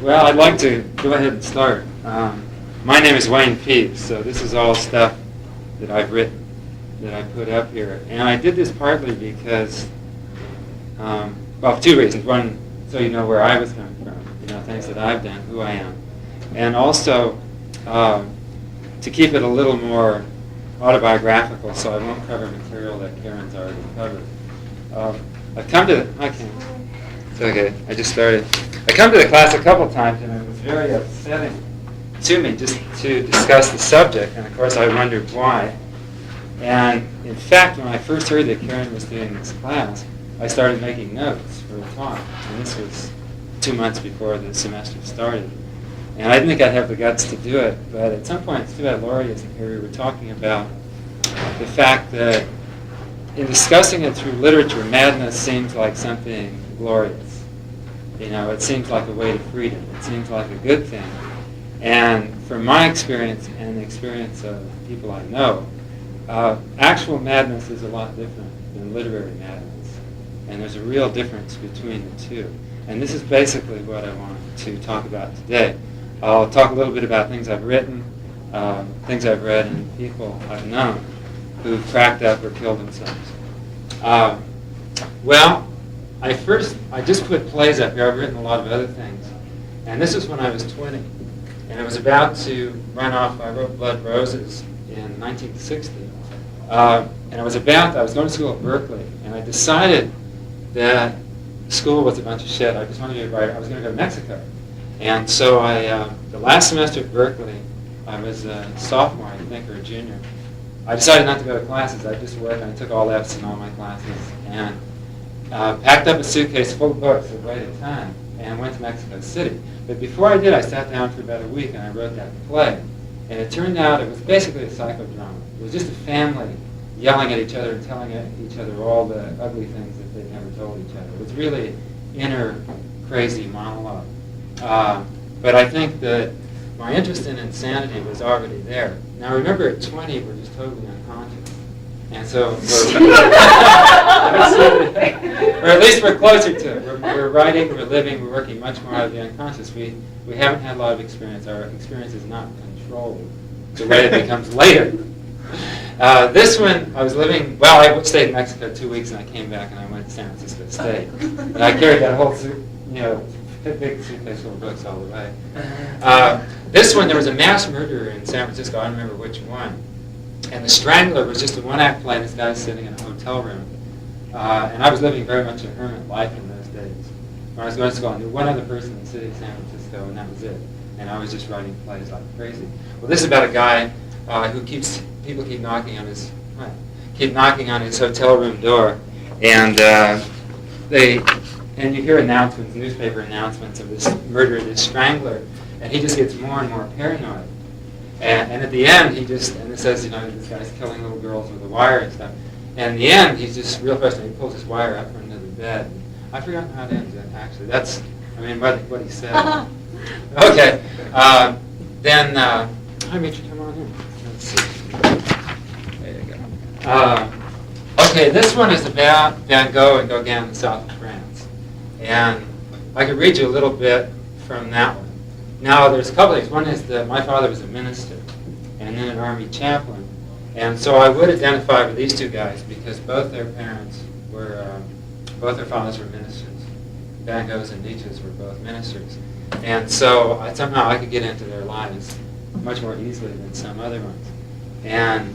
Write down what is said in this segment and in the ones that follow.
Well, I'd like to go ahead and start. My name is Wayne Peeves, so this is all stuff that I've written, that I put up here. And I did this partly because, well, for two reasons. One, so you know where I was coming from, things that I've done, who I am. And also, to keep it a little more autobiographical, so I won't cover material that Karen's already covered. I've come to, it's okay, I just started. I come to the class a couple times, and it was very upsetting to me just to discuss the subject, and of course I wondered why. And in fact, when I first heard that Karen was doing this class, I started making notes for a talk, and this was 2 months before the semester started. And I didn't think I'd have the guts to do it, but at some point, it's too bad Laurie isn't here, we were talking about the fact that in discussing it through literature, madness seems like something glorious. It seems like a way to freedom. It seems like a good thing. And from my experience and the experience of people I know, actual madness is a lot different than literary madness. And there's a real difference between the two. And this is basically what I want to talk about today. I'll talk a little bit about things I've written, things I've read, and people I've known who've cracked up or killed themselves. Well, I just put plays up here. I've written a lot of other things. And this was when I was 20. And I was about to run off. I wrote Blood Roses in 1960. And I was going to school at Berkeley. And I decided that school was a bunch of shit. I just wanted to be a writer. I was going to go to Mexico. And so the last semester at Berkeley, I was a sophomore, I think, or a junior. I decided not to go to classes. I just worked, and I took all F's in all my classes. And packed up a suitcase full of books that weighed a ton and went to Mexico City. But before I did, I sat down for about a week and I wrote that play. And it turned out it was basically a psychodrama. It was just a family yelling at each other and telling each other all the ugly things that they'd never told each other. It was really inner crazy monologue. But I think that my interest in insanity was already there. Now remember, at 20, we're just totally unconscious. And so or at least we're closer to it. We're writing, we're living, we're working much more out of the unconscious. We haven't had a lot of experience. Our experience is not controlled the way it becomes later. This one, I was living, I stayed in Mexico 2 weeks and I came back and I went to San Francisco State. And I carried that whole big suitcase full of books all the way. This one, there was a mass murderer in San Francisco. I don't remember which one. And The Strangler was just a one-act play, and this guy was sitting in a hotel room. And I was living very much a hermit life in those days. When I was going to school, I knew one other person in the city of San Francisco, and that was it. And I was just writing plays like crazy. Well, this is about a guy who people keep knocking on his hotel room door, and you hear announcements, newspaper announcements of this murderer, this strangler, and he just gets more and more paranoid. And at the end, and it says, this guy's killing little girls with a wire and stuff. And in the end, he's just real frustrated. He pulls his wire up from under the bed. I've forgotten how it ends, actually. That's, what he said. Okay. Then, hi, Mitch, come on in. Let's see. There you go. Okay, this one is about Van Gogh and Gauguin in the south of France. And I could read you a little bit from that one. Now, there's a couple things. One is that my father was a minister and then an army chaplain. And so I would identify with these two guys because both their fathers were ministers. Van Gogh's and Nietzsche's were both ministers. And so somehow I could get into their lives much more easily than some other ones. And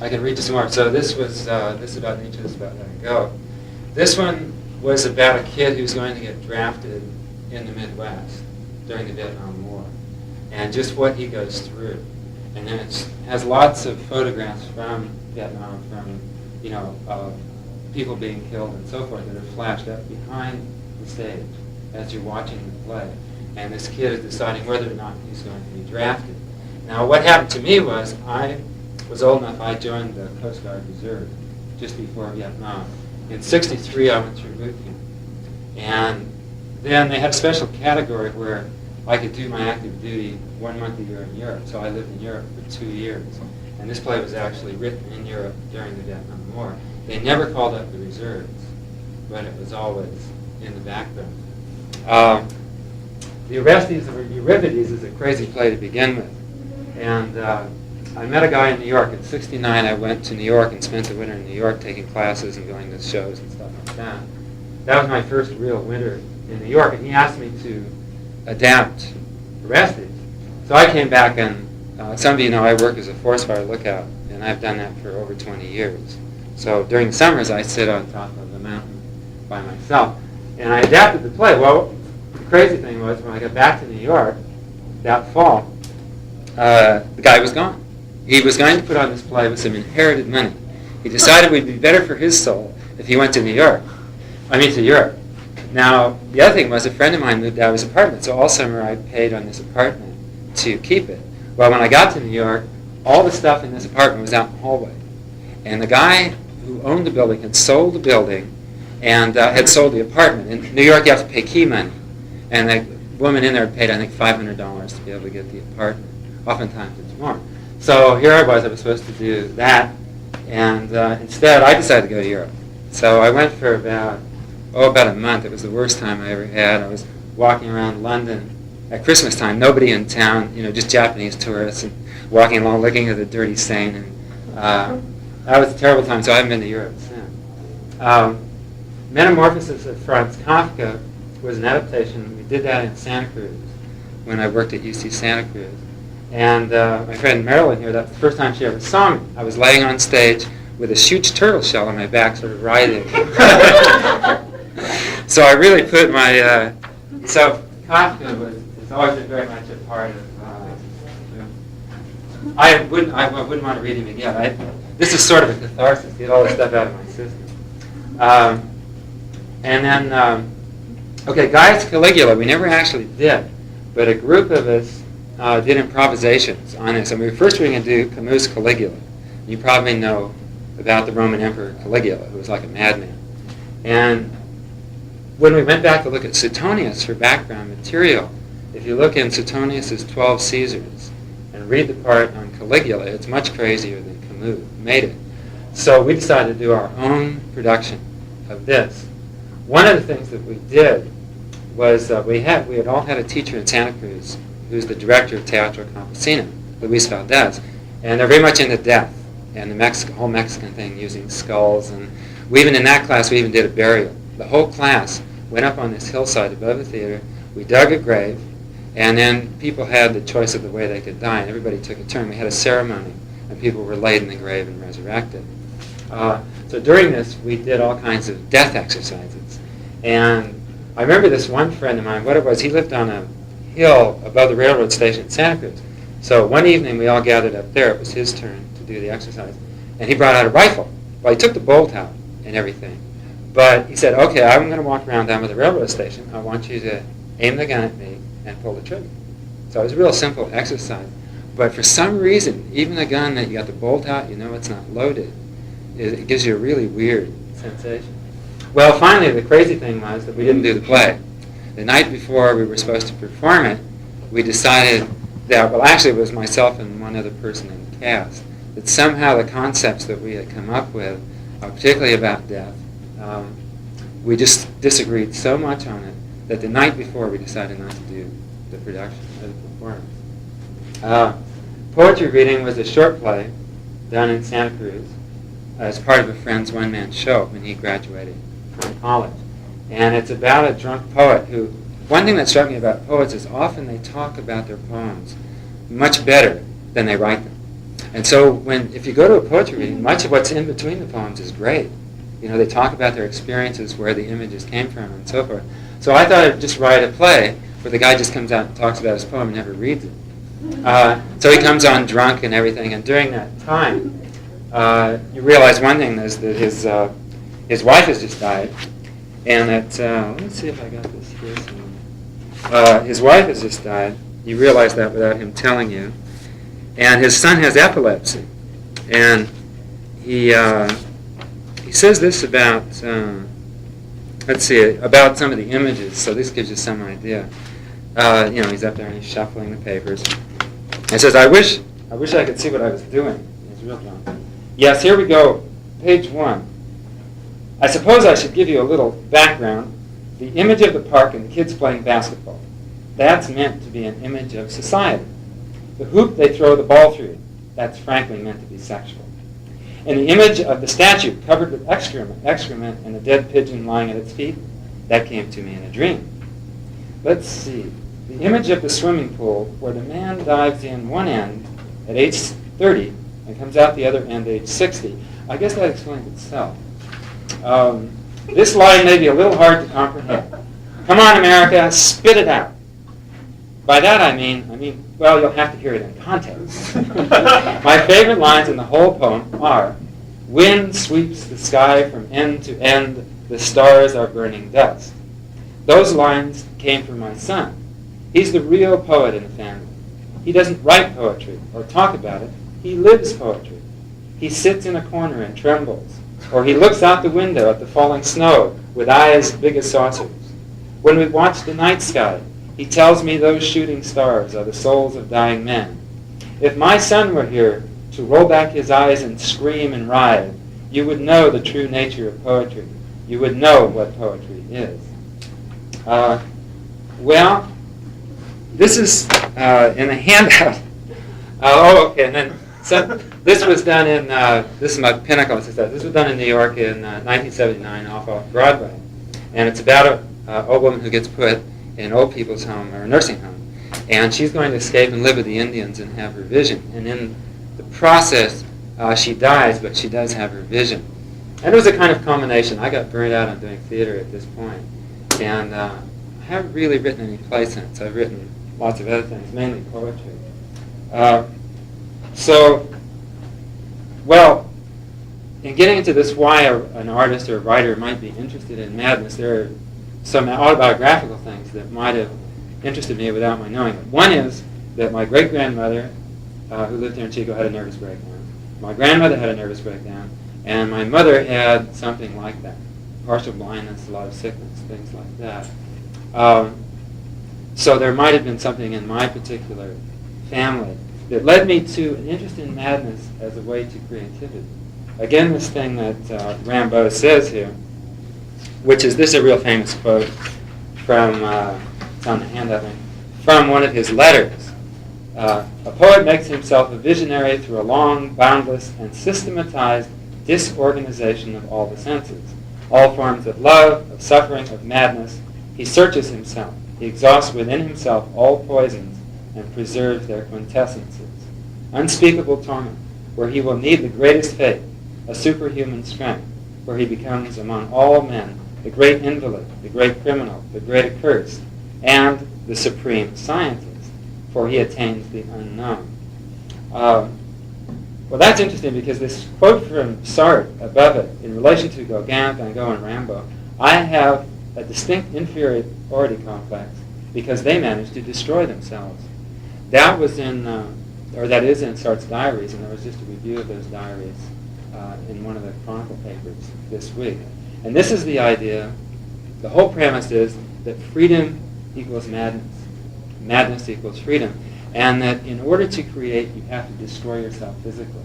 I can read you some more. So this was this is about Nietzsche, this is about Van Gogh. This one was about a kid who was going to get drafted in the Midwest during the Vietnam War, and just what he goes through. And then it has lots of photographs from Vietnam, from people being killed and so forth that are flashed up behind the stage as you're watching the play. And this kid is deciding whether or not he's going to be drafted. Now, what happened to me was I was old enough. I joined the Coast Guard Reserve just before Vietnam. In '63, I went through boot camp, and then they had a special category where I could do my active duty 1 month a year in Europe. So I lived in Europe for 2 years. And this play was actually written in Europe during the Vietnam War. They never called up the reserves, but it was always in the background. the Orestes of Euripides is a crazy play to begin with. And I met a guy in New York. In '69, I went to New York and spent the winter in New York taking classes and going to shows and stuff like that. That was my first real winter in New York, and he asked me to adapt Orestes. So I came back, and some of you know I work as a forest fire lookout, and I've done that for over 20 years. So during the summers, I sit on top of the mountain by myself, and I adapted the play. Well, the crazy thing was when I got back to New York that fall, the guy was gone. He was going to put on this play with some inherited money. He decided it would be better for his soul if he went to Europe. Now, the other thing was a friend of mine moved out of his apartment, so all summer I paid on this apartment to keep it. Well, when I got to New York, all the stuff in this apartment was out in the hallway. And the guy who owned the building had sold the building and had sold the apartment. In New York, you have to pay key money. And the woman in there had paid, I think, $500 to be able to get the apartment. Oftentimes it's more. So here I was supposed to do that. And instead, I decided to go to Europe. So I went for about a month. It was the worst time I ever had. I was walking around London at Christmas time. Nobody in town, just Japanese tourists, and walking along looking at the dirty Seine. And that was a terrible time, so I haven't been to Europe since. Metamorphosis of Franz Kafka was an adaptation. We did that in Santa Cruz when I worked at UC Santa Cruz. And my friend Marilyn here, that's the first time she ever saw me. I was laying on stage with a huge turtle shell on my back, sort of writhing. So I really put my... so Kafka has always been very much a part of... I wouldn't want to read him again. This is sort of a catharsis, get all this stuff out of my system. And then, Gaius Caligula, we never actually did, but a group of us did improvisations on this. And we were going to do Camus' Caligula. You probably know about the Roman Emperor Caligula, who was like a madman. And when we went back to look at Suetonius for background material, if you look in Suetonius' 12 Caesars and read the part on Caligula, it's much crazier than Camus made it. So we decided to do our own production of this. One of the things that we did was we had all had a teacher in Santa Cruz who's the director of Teatro Campesino, Luis Valdez, and they're very much into death and the whole Mexican thing using skulls. And even in that class, we even did a burial. The whole class went up on this hillside above the theater. We dug a grave, and then people had the choice of the way they could die, and everybody took a turn. We had a ceremony, and people were laid in the grave and resurrected. So during this, we did all kinds of death exercises. And I remember this one friend of mine, what it was, he lived on a hill above the railroad station in Santa Cruz. So one evening, we all gathered up there. It was his turn to do the exercise. And he brought out a rifle. Well, he took the bolt out and everything. But he said, okay, I'm going to walk around down by the railroad station. I want you to aim the gun at me and pull the trigger. So it was a real simple exercise. But for some reason, even a gun that you got the bolt out, it's not loaded, it gives you a really weird sensation. Well, finally, the crazy thing was that we didn't do the play. The night before we were supposed to perform it, we decided that, well, actually it was myself and one other person in the cast, that somehow the concepts that we had come up with, particularly about death, we just disagreed so much on it that the night before we decided not to do the production of the performance. Poetry reading was a short play done in Santa Cruz as part of a friend's one-man show when he graduated from college. And it's about a drunk poet who, one thing that struck me about poets is often they talk about their poems much better than they write them. And so if you go to a poetry reading, much of what's in between the poems is great. They talk about their experiences, where the images came from, and so forth. So I thought I'd just write a play where the guy just comes out and talks about his poem and never reads it. So he comes on drunk and everything, and during that time, you realize one thing is that his wife has just died, and that, let me see if I got this here somewhere. His wife has just died. You realize that without him telling you. And his son has epilepsy. And he says this about, about some of the images, so this gives you some idea. He's up there and he's shuffling the papers. He says, I wish I could see what I was doing. He's real drunk. Yes, here we go. Page 1. I suppose I should give you a little background. The image of the park and the kids playing basketball. that's meant to be an image of society. The hoop they throw the ball through, that's frankly meant to be sexual. And the image of the statue covered with excrement and a dead pigeon lying at its feet, that came to me in a dream. Let's see. The image of the swimming pool where the man dives in one end at age 30 and comes out the other end at age 60. I guess that explains itself. This line may be a little hard to comprehend. Come on, America, spit it out. By that I mean, well, you'll have to hear it in context. My favorite lines in the whole poem are, wind sweeps the sky from end to end, the stars are burning dust. Those lines came from my son. He's the real poet in the family. He doesn't write poetry or talk about it. He lives poetry. He sits in a corner and trembles, or he looks out the window at the falling snow with eyes big as saucers. When we watch the night sky, he tells me those shooting stars are the souls of dying men. If my son were here to roll back his eyes and scream and writhe, you would know the true nature of poetry. You would know what poetry is. Well, this is in a handout. Okay, and then this was done in, this is my pinnacle success. This was done in New York in 1979 off Broadway. And it's about a old woman who gets put in an old people's home or a nursing home. And she's going to escape and live with the Indians and have her vision. And in the process, she dies, but she does have her vision. And it was a kind of culmination. I got burned out on doing theater at this point. And I haven't really written any plays since. I've written lots of other things, mainly poetry. Well, in getting into this, why an artist or a writer might be interested in madness, there are some autobiographical things that might have interested me without my knowing it. One is that my great-grandmother, who lived here in Chico, had a nervous breakdown. My grandmother had a nervous breakdown, and my mother had something like that. Partial blindness, a lot of sickness, things like that. So there might have been something in my particular family that led me to an interest in madness as a way to creativity. Again, this thing that Rimbaud says here, which is, this is a real famous quote from, it's on the handout, from one of his letters. A poet makes himself a visionary through a long, boundless, and systematized disorganization of all the senses. All forms of love, of suffering, of madness. He searches himself. He exhausts within himself all poisons and preserves their quintessences. Unspeakable torment, where he will need the greatest faith, a superhuman strength, where he becomes among all men the great invalid, the great criminal, the great accursed, and the supreme scientist, for he attains the unknown. Well, that's interesting because this quote from Sartre above it, in relation to Gauguin, Van Gogh, and Rimbaud, I have a distinct inferiority complex because they managed to destroy themselves. That was in, or that is in Sartre's diaries, and there was just a review of those diaries in one of the Chronicle papers this week. And this is the idea, the whole premise is that freedom equals madness. Madness equals freedom. And that in order to create, you have to destroy yourself physically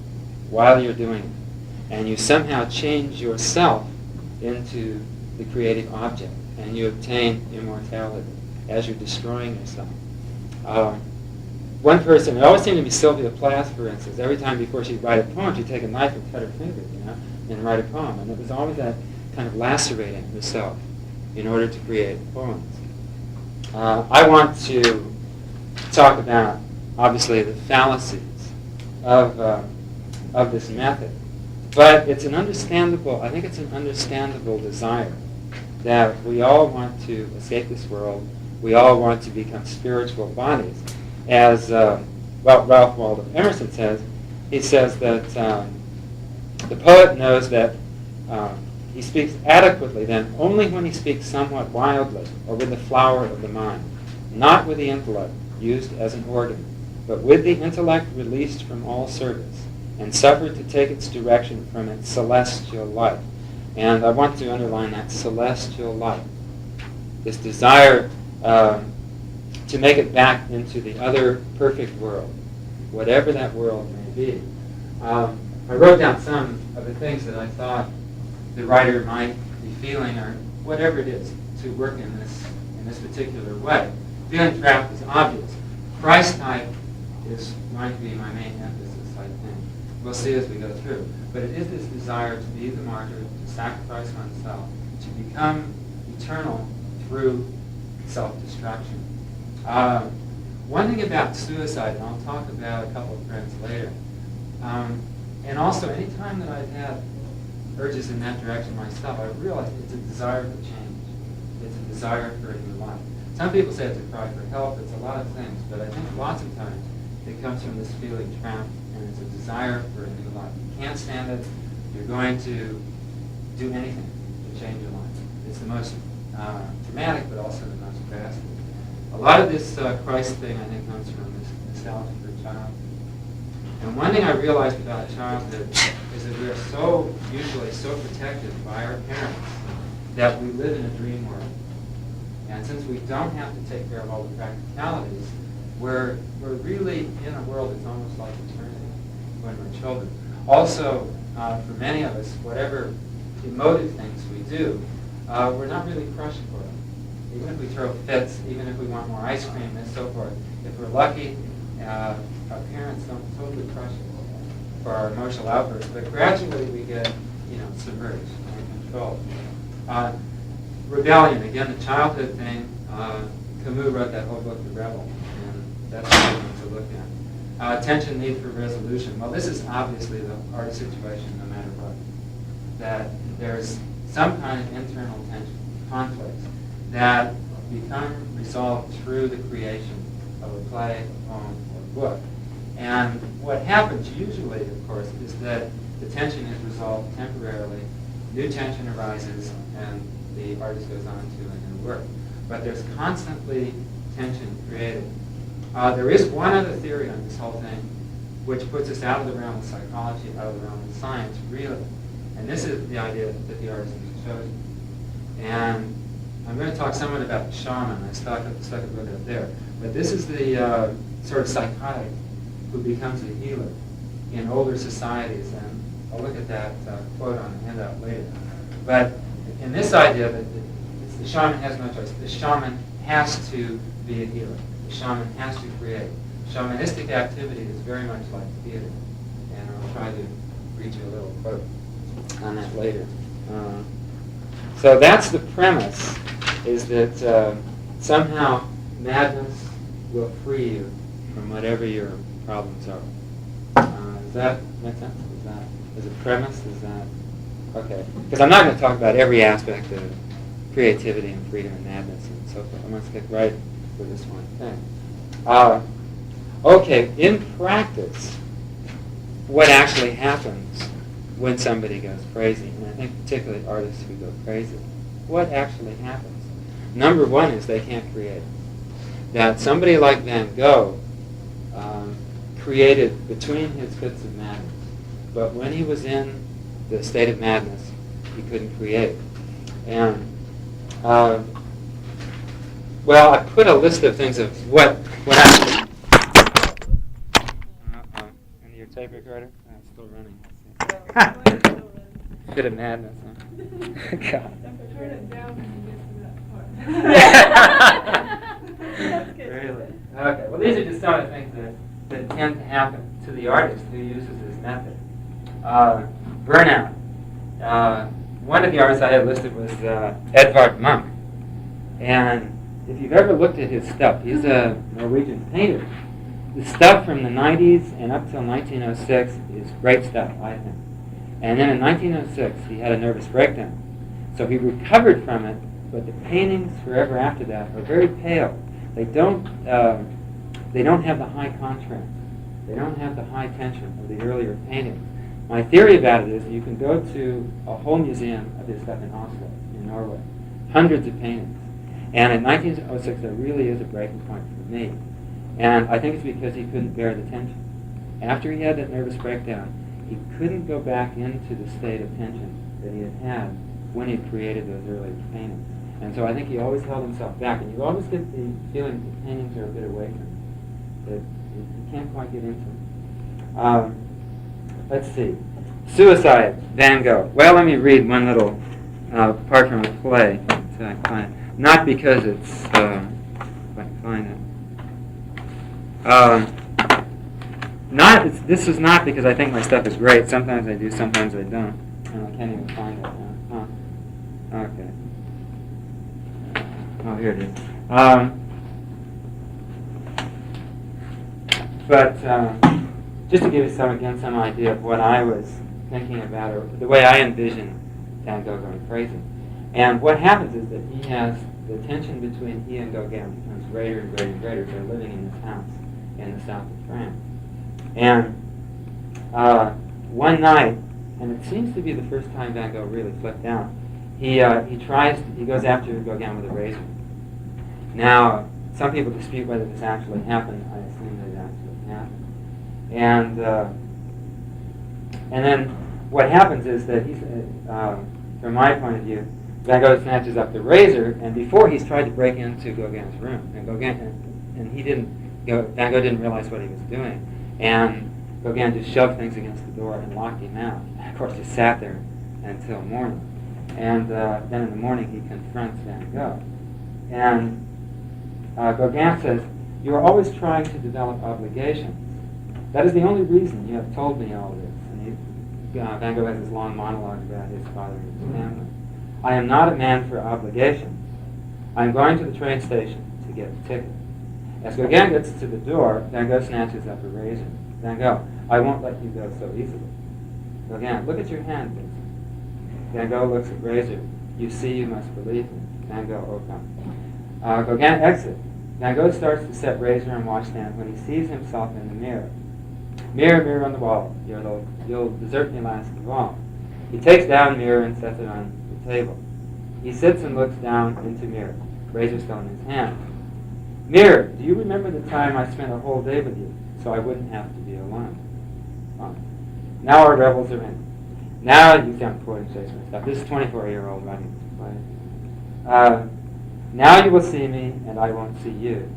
while you're doing it. And you somehow change yourself into the creative object. And you obtain immortality as you're destroying yourself. One person, it always seemed to be Sylvia Plath, for instance. Every time before she'd write a poem, she'd take a knife and cut her fingers, and write a poem. And it was always that kind of lacerating herself in order to create poems. I want to talk about, obviously, the fallacies of this method. But it's an understandable, I think it's an understandable desire that we all want to escape this world. We all want to become spiritual bodies. As Ralph Waldo Emerson says, he says that the poet knows that he speaks adequately then only when he speaks somewhat wildly or with the flower of the mind, not with the intellect used as an organ, but with the intellect released from all service and suffered to take its direction from its celestial life. And I want to underline that celestial life, this desire to make it back into the other perfect world, whatever that world may be. I wrote down some of the things that I thought the writer might be feeling, or whatever it is, to work in this particular way. feeling trapped is obvious. Christ type is going to be my main emphasis, I think. We'll see as we go through. But it is this desire to be the martyr, to sacrifice oneself, to become eternal through self-destruction. One thing about suicide, and I'll talk about a couple of friends later, and also any time that I've had urges in that direction myself, I realize it's a desire for change. It's a desire for a new life. Some people say it's a cry for help. It's a lot of things, but I think lots of times it comes from this feeling trapped, and it's a desire for a new life. You can't stand it. You're going to do anything to change your life. It's the most dramatic, but also the most drastic. A lot of this Christ thing, I think, comes from this nostalgia for childhood. And one thing I realized about childhood is that we are usually so protected by our parents that we live in a dream world. And since we don't have to take care of all the practicalities, we're really in a world that's almost like eternity when we're children. Also, for many of us, whatever emotive things we do, we're not really crushed for them. Even if we throw fits, even if we want more ice cream and so forth, if we're lucky, our parents don't totally crush us for our emotional outbursts. But gradually we get, submerged and controlled. Rebellion, again, the childhood thing. Camus wrote that whole book, The Rebel, and that's something to look at. Tension, need for resolution. Well, this is obviously the artist situation no matter what. That there's some kind of internal tension, conflicts, that become resolved through the creation of a play, a poem, or a book. And what happens usually, of course, is that the tension is resolved temporarily, new tension arises, and the artist goes on to a new work. But there's constantly tension created. There is one other theory on this whole thing, which puts us out of the realm of psychology, out of the realm of science, really. And this is the idea that the artist has chosen. And I'm going to talk somewhat about the shaman. I stuck a book up there. But this is the sort of psychotic who becomes a healer in older societies. And I'll look at that quote on the handout later. But in this idea that the shaman has no choice. The shaman has to be a healer. The shaman has to create. Shamanistic activity is very much like theater. And I'll try to read you a little quote on that later. So that's the premise, is that somehow madness will free you from whatever your problems are. Does that make sense? Is a premise? Is that okay? Because I'm not going to talk about every aspect of creativity and freedom and madness and so forth. I'm going to stick right with this one thing. Okay, in practice, what actually happens when somebody goes crazy, and I think particularly artists who go crazy, what actually happens? Number one is they can't create. That somebody like Van Gogh created between his fits of madness, but when he was in the state of madness, he couldn't create. And well, I put a list of things of what actually. And your tape recorder? It's still running. Bit of madness, huh? God. Turn it down when you get to that part. That's good. Really? Okay. Well, these are just some of the things that tend to happen to the artist who uses this method. Burnout. One of the artists I had listed was Edvard Munch. And if you've ever looked at his stuff, he's a Norwegian painter. The stuff from the 90s and up till 1906 is great stuff, I think. And then in 1906, he had a nervous breakdown. So he recovered from it, but the paintings forever after that are very pale. They don't have the high contrast. They don't have the high tension of the earlier paintings. My theory about it is you can go to a whole museum of his stuff in Oslo, in Norway, hundreds of paintings. And in 1906, there really is a breaking point for me. And I think it's because he couldn't bear the tension. After he had that nervous breakdown, he couldn't go back into the state of tension that he had when he created those earlier paintings. And so I think he always held himself back. And you always get the feeling that the paintings are a bit away from him, that you can't quite get into them. Let's see. Suicide, Van Gogh. Well, let me read one little part from a play. So I find, not because it's, if I can find This is not because I think my stuff is great. Sometimes I do, sometimes I don't. And I can't even find it now. Huh. Okay. Oh, here it is. But just to give you some idea of what I was thinking about, or the way I envision Van Gogh going crazy. And what happens is that he has the tension between he and Gauguin becomes greater and greater and greater. They're living in this house in the south of France. And one night, and it seems to be the first time Van Gogh really flipped out, he goes after Gauguin with a razor. Now, some people dispute whether this actually happened. I assume that it actually happened. And then what happens is that he's, from my point of view, Van Gogh snatches up the razor, and before he's tried to break into Gauguin's room, and Van Gogh didn't realize what he was doing, and Gauguin just shoved things against the door and locked him out. And of course, just sat there until morning, and then in the morning he confronts Van Gogh, and Gauguin says, "You are always trying to develop obligations. That is the only reason you have told me all this." And Van Gogh has this long monologue about his father and his family. "I am not a man for obligations. I am going to the train station to get a ticket." As Gauguin gets to the door, Van Gogh snatches up a razor. "Van Gogh, I won't let you go so easily." Gauguin, "Look at your hand, Vincent." Van Gogh looks at razor. "You see, you must believe me." Van Gogh, "Oh, come." Gauguin exits. Van Gogh starts to set razor and washstand when he sees himself in the mirror. "Mirror, mirror on the wall, you'll desert me last of all." He takes down mirror and sets it on the table. He sits and looks down into mirror, razor still in his hand. "Mirror, do you remember the time I spent a whole day with you, so I wouldn't have to be alone?" Fine. "Now our revels are in. Now," you see I'm quoting Shakespeare and stuff. This is 24-year-old writing this play. "Now you will see me, and I won't see you.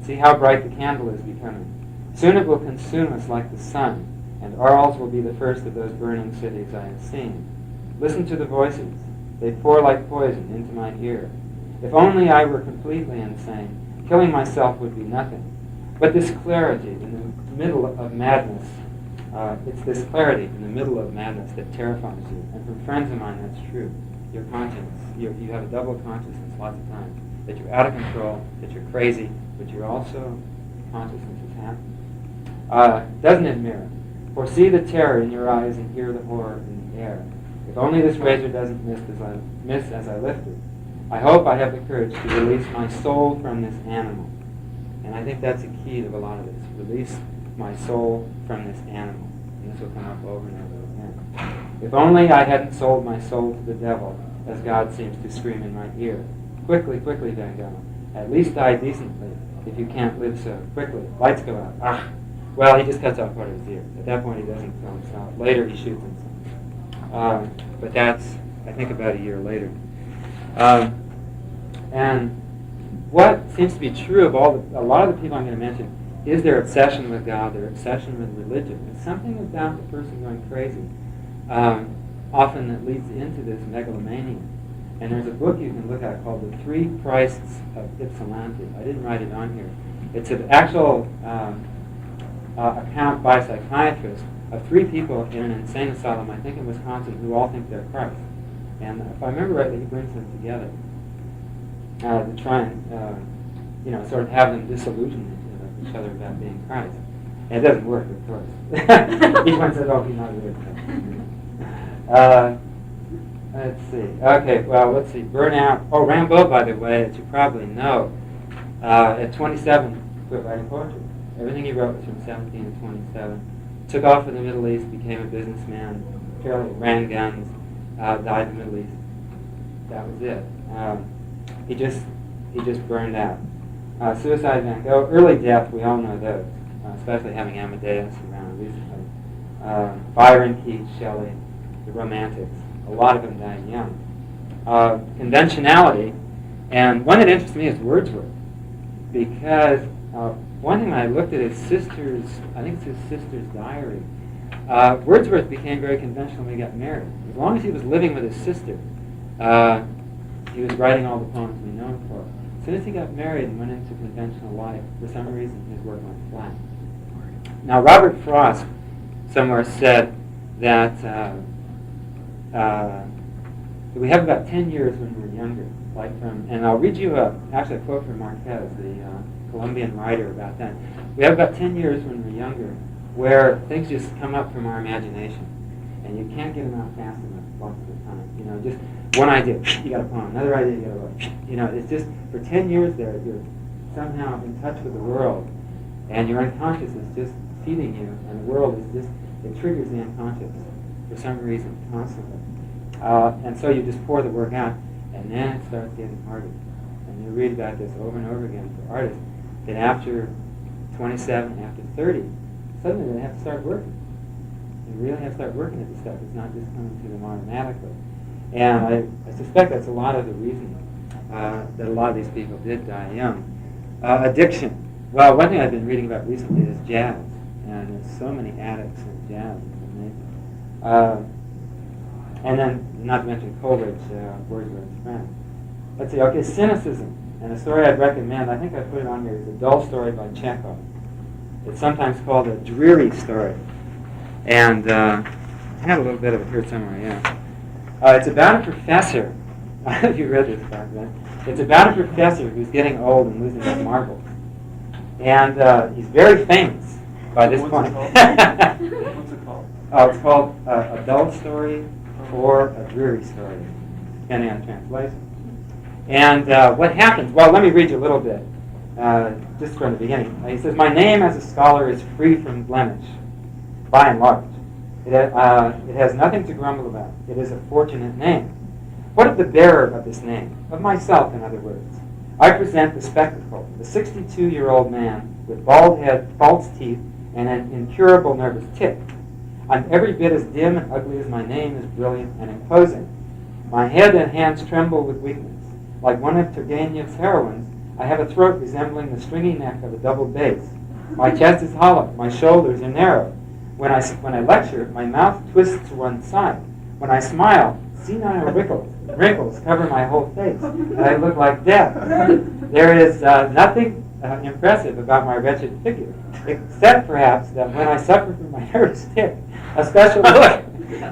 See how bright the candle is becoming. Soon it will consume us like the sun, and Arles will be the first of those burning cities I have seen. Listen to the voices. They pour like poison into my ear. If only I were completely insane, killing myself would be nothing. But this clarity in the middle of madness, it's this clarity in the middle of madness that terrifies you. And from friends of mine, that's true. Your conscience, you have a double consciousness lots of times. That you're out of control, that you're crazy, but you're also, consciousness is happy. Doesn't it, mirror? Foresee the terror in your eyes and hear the horror in the air. If only this razor doesn't miss as I lift it. I hope I have the courage to release my soul from this animal." And I think that's a key to a lot of this. Release my soul from this animal. And this will come up over and over again. "If only I hadn't sold my soul to the devil, as God seems to scream in my ear. Quickly, quickly, Van Gogh. At least die decently, if you can't live so quickly. Lights go out. Ah! Well, he just cuts off part of his ear. At that point, he doesn't kill himself. Later, he shoots himself. But that's, I think, about a year later. And what seems to be true of a lot of the people I'm going to mention is their obsession with God, their obsession with religion. It's something about the person going crazy, often that leads into this megalomania. And there's a book you can look at called The Three Christs of Ypsilanti. I didn't write it on here. It's an actual account by a psychiatrist of three people in an insane asylum, I think in Wisconsin, who all think they're Christ. And if I remember rightly, he brings them together to try and, sort of have them disillusion each other about being Christ. And it doesn't work, of course. Each one says, "Oh, he's not really Christ." Let's see. Okay, well, let's see. Burnout. Oh, Rimbaud, by the way, as you probably know, at 27, quit writing poetry. Everything he wrote was from 17 to 27. Took off for the Middle East, became a businessman, fairly ran guns, died in the Middle East. That was it. He just burned out. Suicide, Van Gogh, early death, we all know those, especially having Amadeus around recently. Byron, Keats, Shelley, the Romantics. A lot of them died young. Conventionality, and one that interests me is Wordsworth, because one thing I looked at his sister's, I think it's his sister's diary. Wordsworth became very conventional when he got married. As long as he was living with his sister, he was writing all the poems we know him for. as soon as he got married and went into conventional life, for some reason his work went flat. Now, Robert Frost somewhere said that we have about 10 years when we're younger, and I'll read you actually a quote from Marquez, the Colombian writer, about that. We have about 10 years when we're younger where things just come up from our imagination, and you can't get them out fast enough most of the time. You know, just one idea, you got a poem, another idea, you got a book. You know, it's just, for 10 years there, you're somehow in touch with the world, and your unconscious is just feeding you, and the world is just, it triggers the unconscious for some reason, constantly. And so you just pour the work out, and then it starts getting harder. And you read about this over and over again for artists, that after 27, after 30, suddenly they have to start working. They really have to start working at this stuff. It's not just coming to them automatically. And I suspect that's a lot of the reason that a lot of these people did die young. Addiction. Well, one thing I've been reading about recently is jazz. And there's so many addicts in jazz. It's amazing. And then, not to mention Coleridge, Wordsworth's friend. Let's see, okay, cynicism. And a story I'd recommend, I think I put it on here, is A Dull Story by Chekhov. It's sometimes called a dreary story. And I have a little bit of it here somewhere, yeah. It's about a professor. I don't know if you read this back then. It's about a professor who's getting old and losing his marbles. And he's very famous by this point. What's it called? It's called A Dull Story or A Dreary Story, depending on translation. And what happens? Well, let me read you a little bit, just from the beginning. He says, "My name as a scholar is free from blemish, by and large. It has nothing to grumble about. It is a fortunate name. What of the bearer of this name? Of myself, in other words. I present the spectacle of a 62-year-old man with bald head, false teeth, and an incurable nervous tic. I'm every bit as dim and ugly as my name is brilliant and imposing. My head and hands tremble with weakness. Like one of Turgenev's heroines, I have a throat resembling the stringy neck of a double bass. My chest is hollow. My shoulders are narrow. When I lecture, my mouth twists to one side. When I smile, senile wrinkles cover my whole face, and I look like death. There is nothing impressive about my wretched figure, except perhaps that when I suffer from my nervous tic, a special look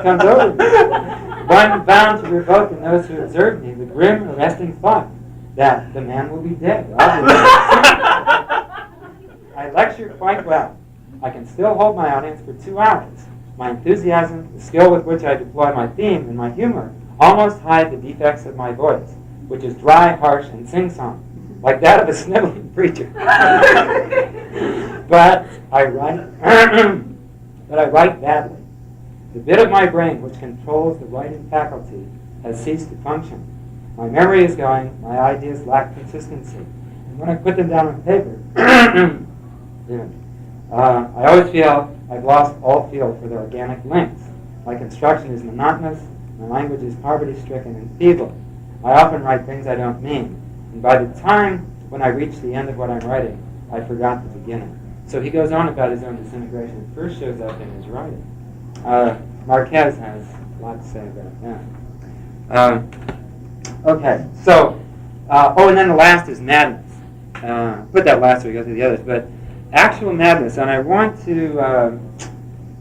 comes over me. One bound to revoke in those who observe me the grim, arresting thought that the man will be dead. I lecture quite well. I can still hold my audience for 2 hours. My enthusiasm, the skill with which I deploy my theme, and my humor almost hide the defects of my voice, which is dry, harsh, and sing-song, like that of a sniveling preacher. But I write badly. The bit of my brain which controls the writing faculty has ceased to function. My memory is going, my ideas lack consistency. And when I put them down on paper, I always feel I've lost all feel for the organic links. My construction is monotonous, my language is poverty-stricken and feeble. I often write things I don't mean. And by the time when I reach the end of what I'm writing, I forgot the beginning. So he goes on about his own disintegration. It first shows up in his writing. Marquez has a lot to say about that. Okay, so, and then the last is madness. Put that last so we go through the others. But actual madness, and I want to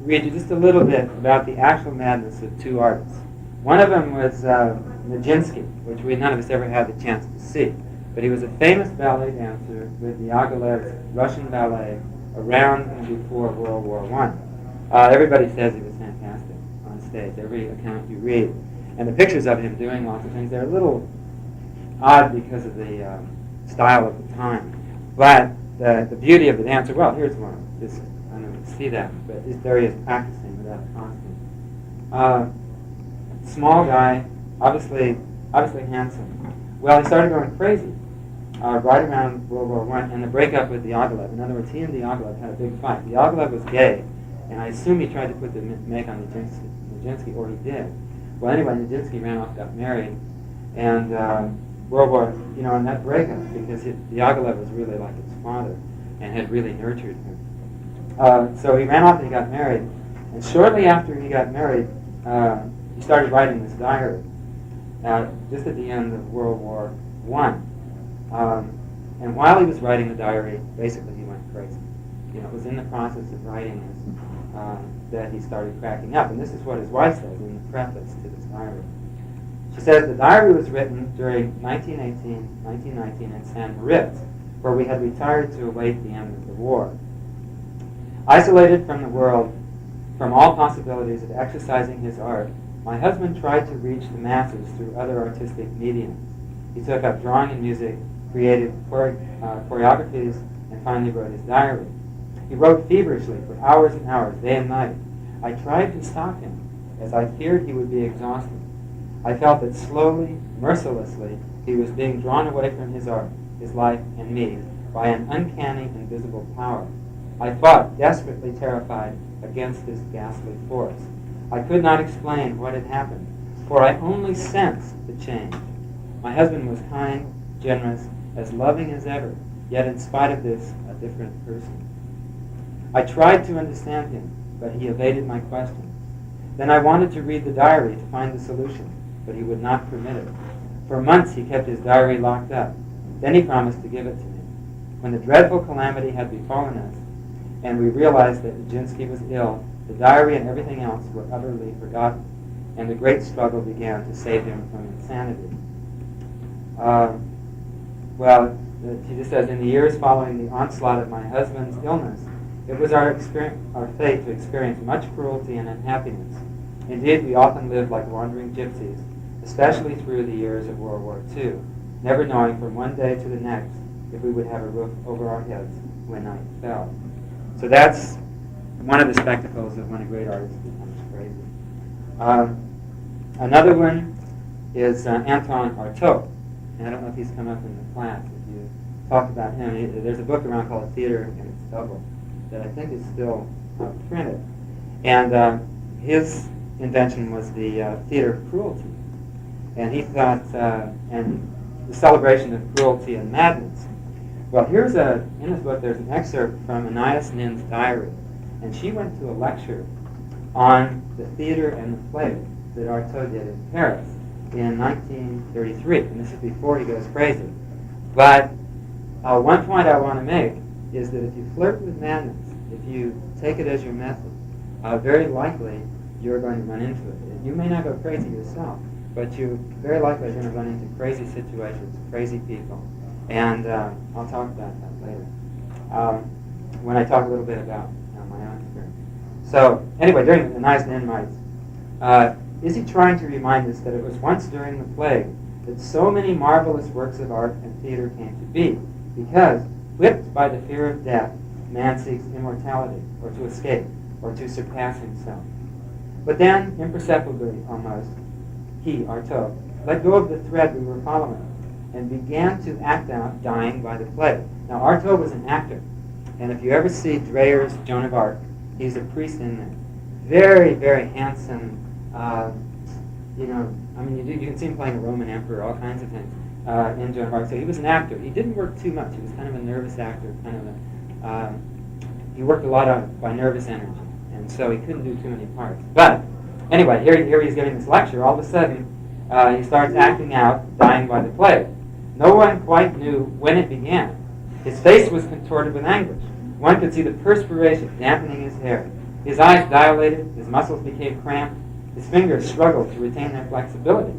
read you just a little bit about the actual madness of 2 artists. One of them was Nijinsky, which none of us ever had the chance to see. But he was a famous ballet dancer with Diaghilev's Russian ballet around and before World War I. Everybody says he was fantastic on stage, every account you read. And the pictures of him doing lots of things, they're a little odd because of the style of the time. But the beauty of the dancer, well, here's one. I don't know if you can see that, but there he is practicing without a costume. Small guy, obviously handsome. Well, he started going crazy right around World War I and the breakup with Diaghilev. In other words, he and Diaghilev had a big fight. Diaghilev was gay, and I assume he tried to put the make on Nijinsky, or he did. Well, anyway, Nijinsky ran off, got married, and World War, and that breakup, because Diaghilev was really like his father and had really nurtured him. So he ran off and he got married, and shortly after he got married, he started writing this diary, just at the end of World War I. And while he was writing the diary, basically he went crazy. It was in the process of writing this that he started cracking up. And this is what his wife says in the preface to this diary. She says, the diary was written during 1919 in San Moritz, where we had retired to await the end of the war. Isolated from the world, from all possibilities of exercising his art, my husband tried to reach the masses through other artistic mediums. He took up drawing and music, created choreographies, and finally wrote his diary. He wrote feverishly for hours and hours, day and night. I tried to stop him, as I feared he would be exhausted. I felt that slowly, mercilessly, he was being drawn away from his art, his life, and me by an uncanny, invisible power. I fought, desperately terrified, against this ghastly force. I could not explain what had happened, for I only sensed the change. My husband was kind, generous, as loving as ever, yet in spite of this, a different person. I tried to understand him, but he evaded my questions. Then I wanted to read the diary to find the solution, but he would not permit it. For months he kept his diary locked up. Then he promised to give it to me. When the dreadful calamity had befallen us, and we realized that Nijinsky was ill, the diary and everything else were utterly forgotten, and the great struggle began to save him from insanity. He just says, in the years following the onslaught of my husband's illness, it was our fate to experience much cruelty and unhappiness. Indeed, we often lived like wandering gypsies, especially through the years of World War II, never knowing from one day to the next if we would have a roof over our heads when night fell. So that's one of the spectacles of when a great artist becomes crazy. Another one is Anton Artaud. And I don't know if he's come up in the class. If you talk about him, there's a book around called Theater and Its Double that I think is still printed. And his invention was the theater of cruelty. And he thought, and the celebration of cruelty and madness. Well, in his book, there's an excerpt from Anais Nin's diary. And she went to a lecture on the theater and the play that Artaud did in Paris in 1933. And this is before he goes crazy. But one point I want to make is that if you flirt with madness, if you take it as your method, very likely you're going to run into it. You may not go crazy yourself, but you very likely are going to run into crazy situations, crazy people. And I'll talk about that later when I talk a little bit about my own experience. So anyway, during the Anais Nin writes, is he trying to remind us that it was once during the plague that so many marvelous works of art and theater came to be, because, whipped by the fear of death, man seeks immortality, or to escape, or to surpass himself. But then, imperceptibly almost, he, Artaud, let go of the thread we were following, and began to act out dying by the plague. Now, Artaud was an actor, and if you ever see Dreyer's Joan of Arc, he's a priest in there. Very, very handsome, you can see him playing a Roman emperor, all kinds of things in Joan of Arc. So he was an actor. He didn't work too much. He was kind of a nervous actor, he worked a lot by nervous energy, and so he couldn't do too many parts. But anyway, here he's giving this lecture. All of a sudden, he starts acting out, dying by the plague. No one quite knew when it began. His face was contorted with anguish. One could see the perspiration dampening his hair. His eyes dilated, his muscles became cramped, his fingers struggled to retain their flexibility.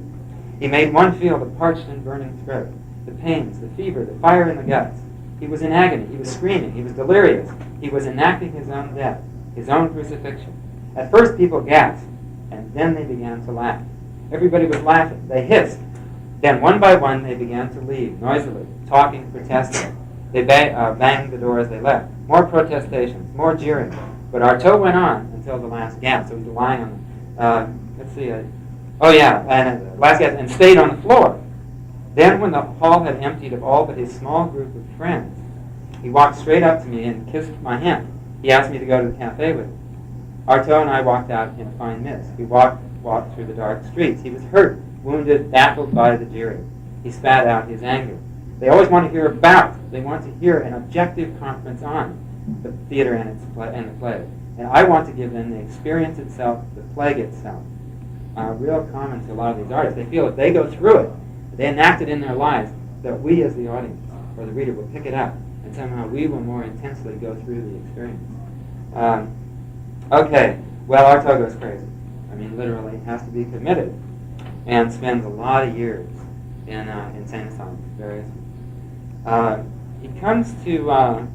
He made one feel the parched and burning throat, the pains, the fever, the fire in the guts. He was in agony, he was screaming, he was delirious. He was enacting his own death, his own crucifixion. At first people gasped, and then they began to laugh. Everybody was laughing. They hissed. Then one by one they began to leave, noisily, talking, protesting. They banged the door as they left. More protestations, more jeering. But Artaud went on until the last gasp. So he was lying on last gasp, and stayed on the floor. Then when the hall had emptied of all but his small group of friends, he walked straight up to me and kissed my hand. He asked me to go to the cafe with him. Artaud and I walked out in a fine mist. We walked through the dark streets. He was hurt, wounded, baffled by the jeering. He spat out his anger. They always want to hear about. They want to hear an objective conference on the theater and the play. And I want to give them the experience itself, the plague itself. Real common to a lot of these artists. They feel if they go through it, they enact it in their lives, that we as the audience or the reader will pick it up, and somehow we will more intensely go through the experience. Okay, well, Artaud goes crazy. I mean, literally has to be committed and spends a lot of years in insane asylums, various. He comes to,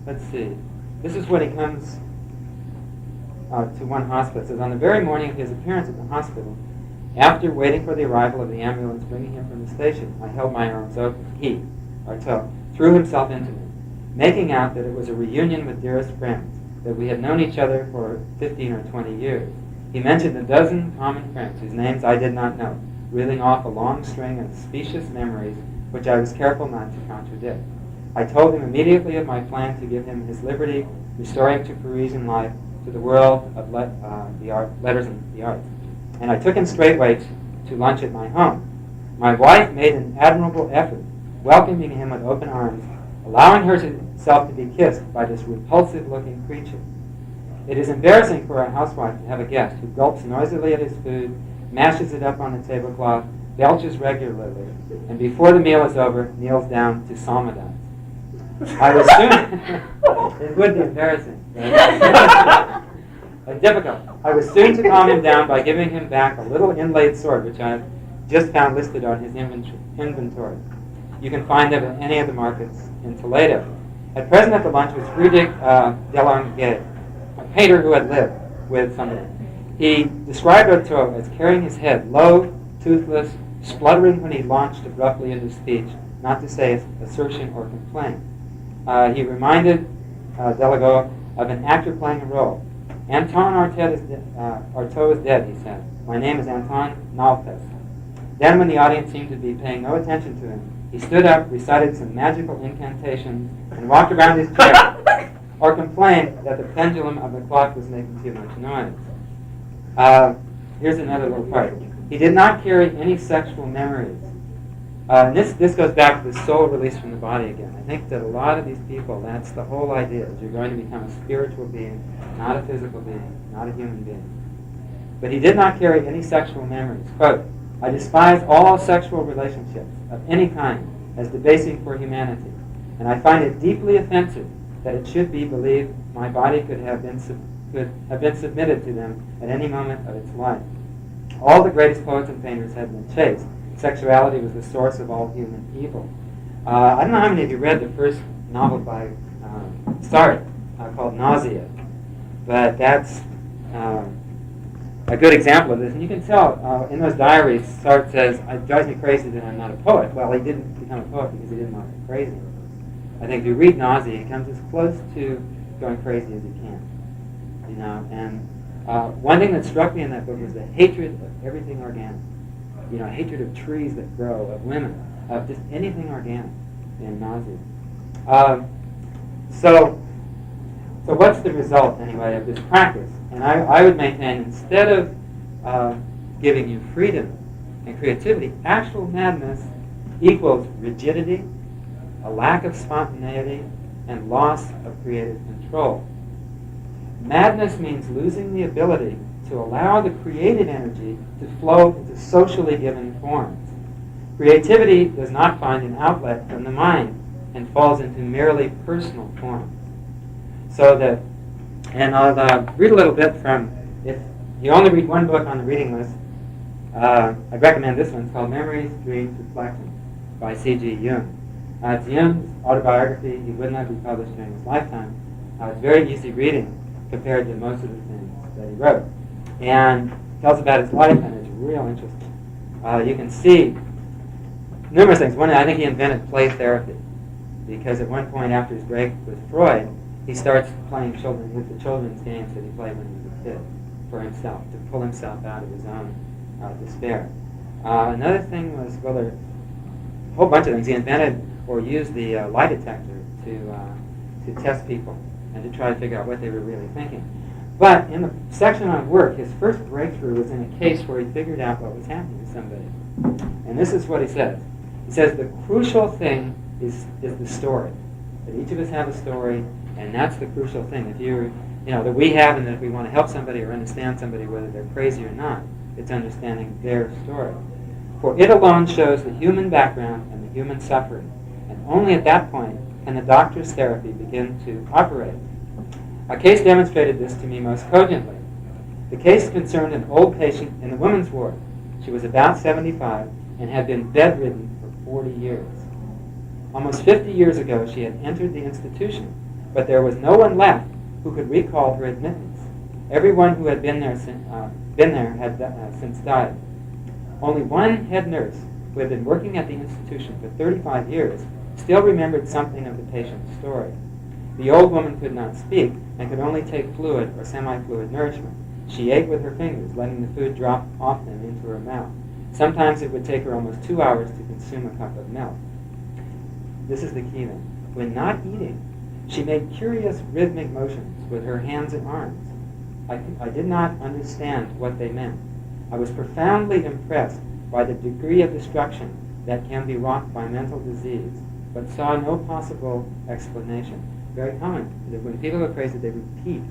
let's see, this is when he comes to one hospital. It says, on the very morning of his appearance at the hospital, after waiting for the arrival of the ambulance bringing him from the station, I held my arms open. He, Artaud, threw himself into me, making out that it was a reunion with dearest friends, that we had known each other for 15 or 20 years. He mentioned a dozen common friends whose names I did not know, reeling off a long string of specious memories which I was careful not to contradict. I told him immediately of my plan to give him his liberty, restore him to Parisian life, to the world of letters and the arts. And I took him straightway to lunch at my home. My wife made an admirable effort, welcoming him with open arms, allowing herself to be kissed by this repulsive-looking creature. It is embarrassing for a housewife to have a guest who gulps noisily at his food, mashes it up on the tablecloth, belches regularly, and before the meal is over, kneels down to psalmodize. I was soon... It would be embarrassing. Difficult. I was soon to calm him down by giving him back a little inlaid sword, which I just found listed on his inventory. You can find them at any of the markets in Toledo. At present at the lunch was Friedrich Delange, a painter who had lived with somebody. He described Artaud as carrying his head low, toothless, spluttering when he launched abruptly into speech, not to say assertion or complaint. He reminded Delange of an actor playing a role. Anton Artaud is dead, he said. My name is Anton Nalpes. Then, when the audience seemed to be paying no attention to him, he stood up, recited some magical incantations, and walked around his chair, or complained that the pendulum of the clock was making too much noise. Here's another little part. He did not carry any sexual memories. This goes back to the soul released from the body again. I think that a lot of these people, that's the whole idea, is you're going to become a spiritual being, not a physical being, not a human being. But he did not carry any sexual memories. Quote, I despise all sexual relationships of any kind as debasing for humanity, and I find it deeply offensive that it should be believed my body could have been submitted to them at any moment of its life. All the greatest poets and painters had been chaste. Sexuality was the source of all human evil. I don't know how many of you read the first novel by Sartre called Nausea, but that's a good example of this. And you can tell in those diaries, Sartre says, it drives me crazy that I'm not a poet. Well, he didn't become a poet because he didn't want to be crazy. I think if you read Nausea, he comes as close to going crazy as he can. You know, and one thing that struck me in that book was the hatred of everything organic. You know, hatred of trees that grow, of women, of just anything organic in Nausea. So what's the result, anyway, of this practice? And I would maintain, instead of giving you freedom and creativity, actual madness equals rigidity, a lack of spontaneity, and loss of creative control. Madness means losing the ability to allow the creative energy to flow into socially given forms. Creativity does not find an outlet from the mind and falls into merely personal forms. So that, and I'll read a little bit from, if you only read one book on the reading list, I'd recommend this one. It's called Memories, Dreams, Reflections by C.G. Jung. It's Jung's autobiography. He would not be published during his lifetime. It's very easy reading compared to most of the things that he wrote. And tells about his life, and it's real interesting. You can see numerous things. One, I think he invented play therapy, because at one point after his break with Freud, he starts playing with the children's games that he played when he was a kid for himself, to pull himself out of his own despair. Another thing was, well, there are a whole bunch of things. He invented or used the lie detector to test people and to try to figure out what they were really thinking. But in the section on work, his first breakthrough was in a case where he figured out what was happening to somebody. And this is what he says. He says the crucial thing is the story. That each of us have a story, and that's the crucial thing. If that we have, and that if we want to help somebody or understand somebody, whether they're crazy or not, it's understanding their story. For it alone shows the human background and the human suffering, and only at that point can the doctor's therapy begin to operate. A case demonstrated this to me most cogently. The case concerned an old patient in the women's ward. She was about 75 and had been bedridden for 40 years. Almost 50 years ago, she had entered the institution, but there was no one left who could recall her admittance. Everyone who had been there had since died. Only one head nurse, who had been working at the institution for 35 years, still remembered something of the patient's story. The old woman could not speak and could only take fluid or semi-fluid nourishment. She ate with her fingers, letting the food drop off them into her mouth. Sometimes it would take her almost 2 hours to consume a cup of milk. This is the key then. When not eating, she made curious rhythmic motions with her hands and arms. I did not understand what they meant. I was profoundly impressed by the degree of destruction that can be wrought by mental disease, but saw no possible explanation. Very common that when people are crazy, they repeat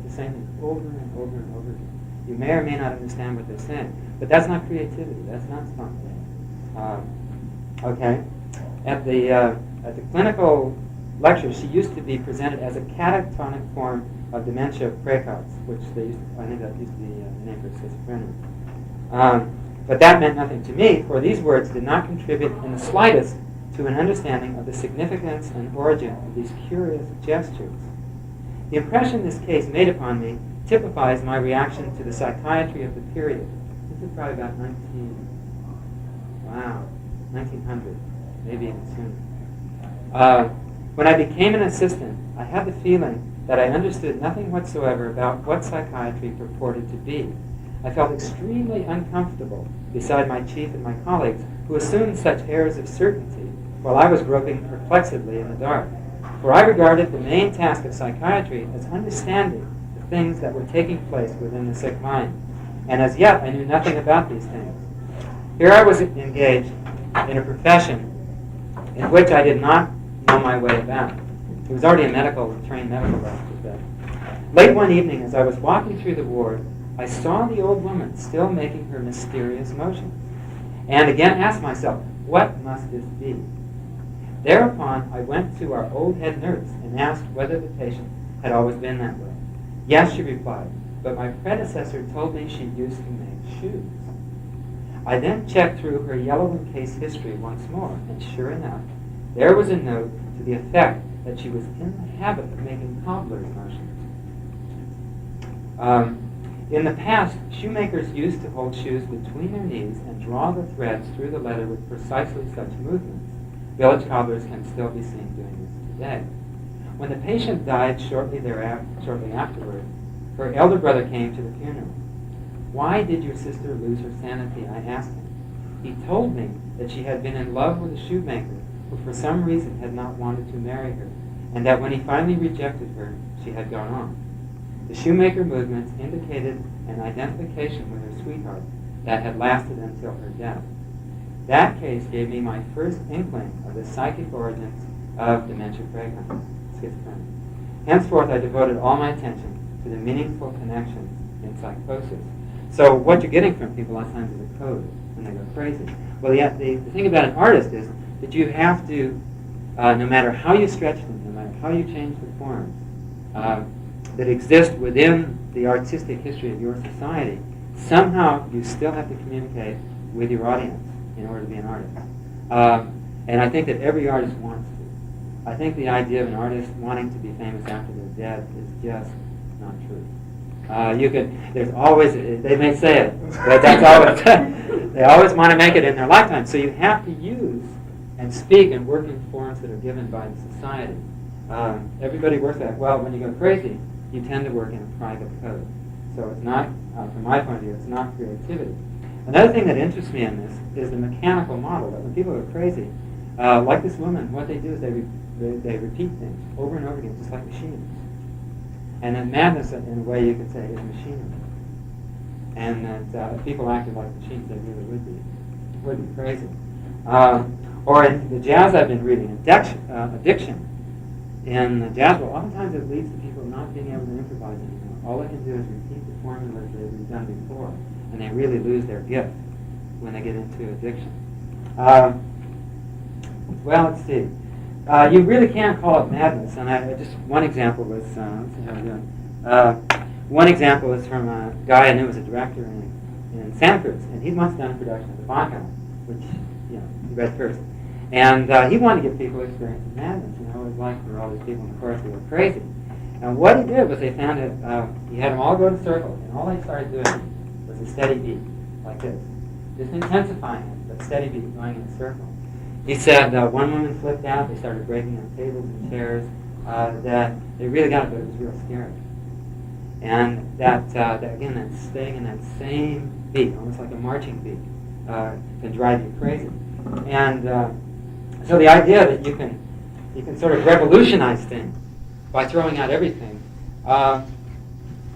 the same thing over and over and over again. You may or may not understand what they're saying, but that's not creativity. That's not spontaneity. Okay. At the clinical lectures, she used to be presented as a catatonic form of dementia praecox, which I think that used to be the name for schizophrenia. But that meant nothing to me, for these words did not contribute in the slightest to an understanding of the significance and origin of these curious gestures. The impression this case made upon me typifies my reaction to the psychiatry of the period. This is probably about 1900, maybe even sooner. When I became an assistant, I had the feeling that I understood nothing whatsoever about what psychiatry purported to be. I felt extremely uncomfortable beside my chief and my colleagues, who assumed such airs of certainty, while I was groping perplexedly in the dark. For I regarded the main task of psychiatry as understanding the things that were taking place within the sick mind. And as yet, I knew nothing about these things. Here I was engaged in a profession in which I did not know my way about. He was already a trained medical doctor. Late one evening, as I was walking through the ward, I saw the old woman still making her mysterious motions, and again asked myself, what must this be? Thereupon, I went to our old head nurse and asked whether the patient had always been that way. Yes, she replied, but my predecessor told me she used to make shoes. I then checked through her yellow case history once more, and sure enough, there was a note to the effect that she was in the habit of making cobbler's motions. In the past, shoemakers used to hold shoes between their knees and draw the threads through the leather with precisely such movements. Village cobblers can still be seen doing this today. When the patient died shortly afterward, her elder brother came to the funeral. Why did your sister lose her sanity? I asked him. He told me that she had been in love with a shoemaker who for some reason had not wanted to marry her, and that when he finally rejected her, she had gone on. The shoemaker movements indicated an identification with her sweetheart that had lasted until her death. That case gave me my first inkling of the psychic origins of dementia praecox, schizophrenia. Henceforth, I devoted all my attention to the meaningful connections in psychosis. So what you're getting from people a lot of times is a code when they go crazy. Well, the thing about an artist is that you have to, no matter how you stretch them, no matter how you change the forms that exist within the artistic history of your society, somehow you still have to communicate with your audience in order to be an artist. And I think that every artist wants to. I think the idea of an artist wanting to be famous after they're dead is just not true. There's always, they may say it, but that's always, they always want to make it in their lifetime. So you have to use and speak and work in forms that are given by the society. Everybody works at it. Well, when you go crazy, you tend to work in a private code. So it's not, from my point of view, it's not creativity. Another thing that interests me in this is the mechanical model, that when people are crazy, like this woman, what they do is they repeat things over and over again, just like machines. And then madness, in a way you could say, is machinery. And that if people acted like machines, they really would be crazy. Or in the jazz I've been reading, addiction in the jazz world, oftentimes it leads to people not being able to improvise anymore. All they can do is repeat the formulas they've done before, and they really lose their gift. when they get into addiction. Well, let's see. You really can't call it madness, and just one example was, let's see how we're doing. One example is from a guy I knew was a director in Santa Cruz, and he'd once done a production of The Bacchus, which he read first. And he wanted to get people experiencing madness. It was like for all these people in the chorus who were crazy. And what he did was they found that he had them all go in a circle, and all they started doing was a steady beat, like this. Just intensifying it, but steady beat going in a circle. He said one woman flipped out, they started breaking on tables and chairs, that they really got it, but it was real scary. And that again, that staying in that same beat, almost like a marching beat, can drive you crazy. And so the idea that you can sort of revolutionize things by throwing out everything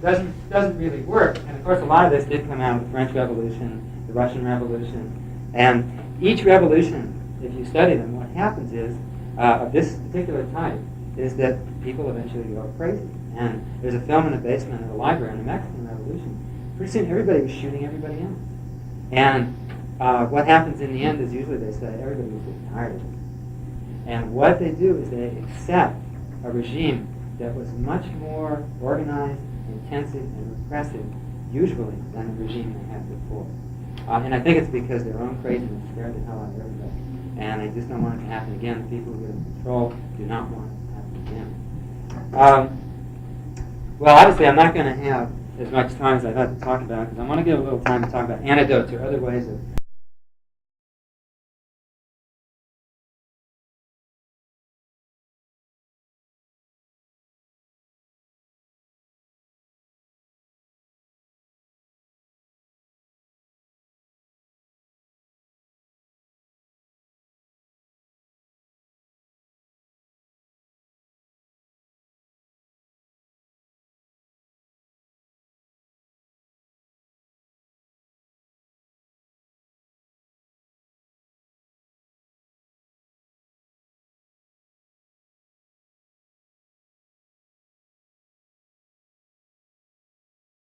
doesn't really work. And of course, a lot of this did come out of the French Revolution, the Russian Revolution, and each revolution, if you study them, what happens is of this particular type is that people eventually go crazy. And there's a film in the basement of the library in the Mexican Revolution. Pretty soon, everybody was shooting everybody else. And what happens in the end is usually they say everybody was getting tired of it. And what they do is they accept a regime that was much more organized, intensive, and repressive, usually, than the regime they had before. And I think it's because their own craziness scared the hell out of everybody. And they just don't want it to happen again. The people who are in control do not want it to happen again. Well, obviously, I'm not going to have as much time as I'd like to talk about, because I want to give a little time to talk about antidotes or other ways of